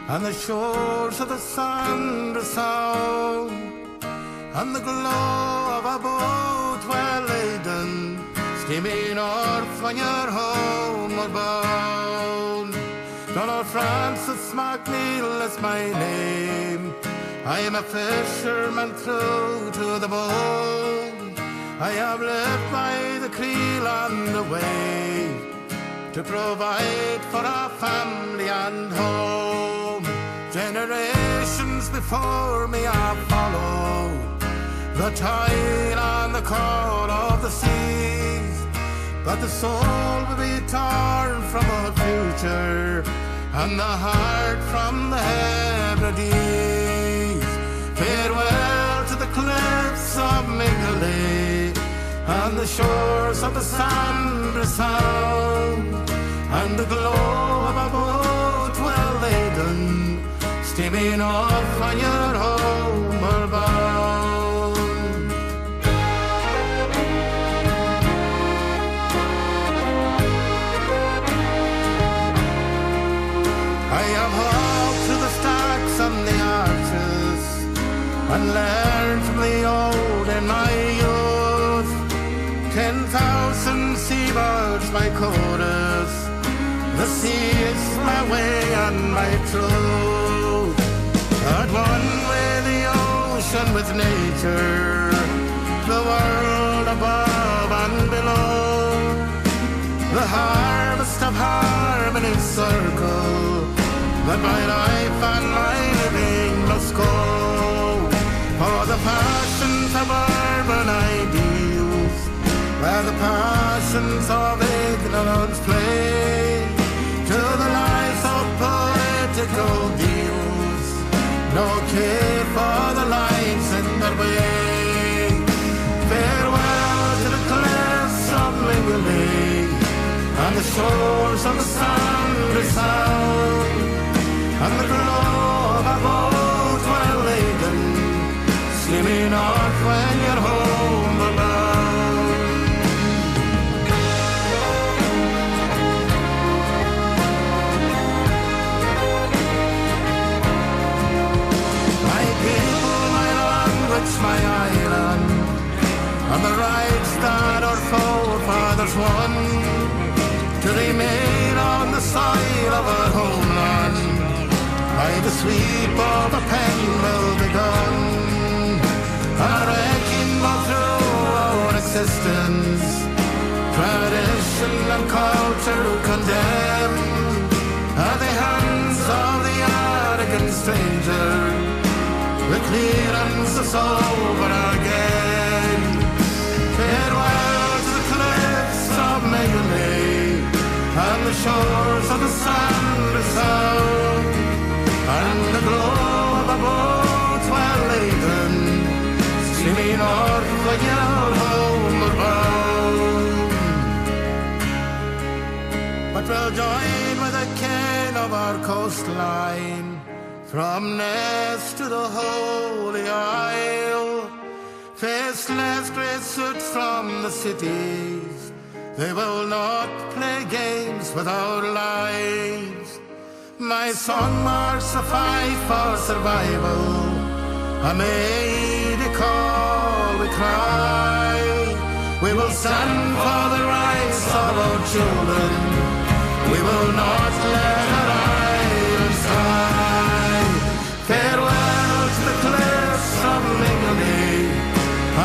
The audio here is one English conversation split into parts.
and the shores of the sun resound, and the glow of a boat well laden, steaming north when you're homeward bound. Donald Francis McNeil is my name. I am a fisherman through to the bone. I have lived by the creel and the wave to provide for our family and home. Generations before me have followed the tide and the call of the seas, but the soul will be torn from our future and the heart from the Hebrides. Farewell to the cliffs of Mingley and the shores of the sand resound, and the glow of a boat well laden, steaming off when you're homeward bound. I have walked through the stacks and the arches, and learned from the old in my youth. 10,000 seabirds my chorus, the sea is my way and my truth. At one with the ocean, with nature, the world above and below, the harvest of harmony circle, that my life and my living must go. For the passions of urban ideals, where the passions of ignorance play, to the lies of political deals, no care for the lives in their way. Farewell to the cliffs of Mingley and the shores of the sun resound, and the glow of a boat well laden, steaming off when you're homeward bound. My people, my language, my island, and the rights that our forefathers won, to remain on the soil of our homeland, by the sweep of a pen will be done. A wrecking ball through our existence, tradition and culture condemn, at the hands of the arrogant stranger, the clearance is over again. Farewell to the cliffs of Mingley and the shores of the sun resound, and the glow of a boat well laden, steaming north when you're homeward bound. But we'll join with the king of our coastline, from Ness to the Holy Isle, faceless grey suits from the cities, they will not play games with our lives. My song marks a fight for survival, a maiden call we cry. We will stand for the rights of our children, we will not let our islands die. Farewell to the cliffs of Mingley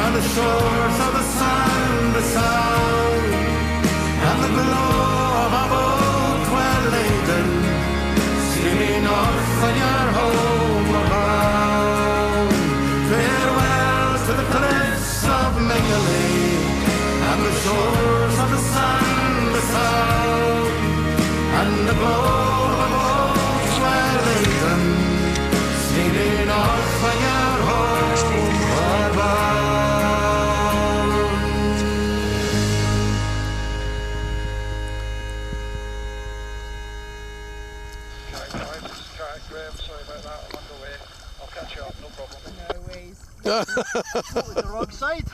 and the shores of the sun resound, and the glow of a boat well laden, steaming north when you're homeward bound. Farewell to the cliffs of Mingley and the shores of the sun resound, and the glow of a boat well laden, steaming north when you're homeward bound. Sorry about that, I'm underway. I'll catch you up, no problem. No ways. What was the wrong side?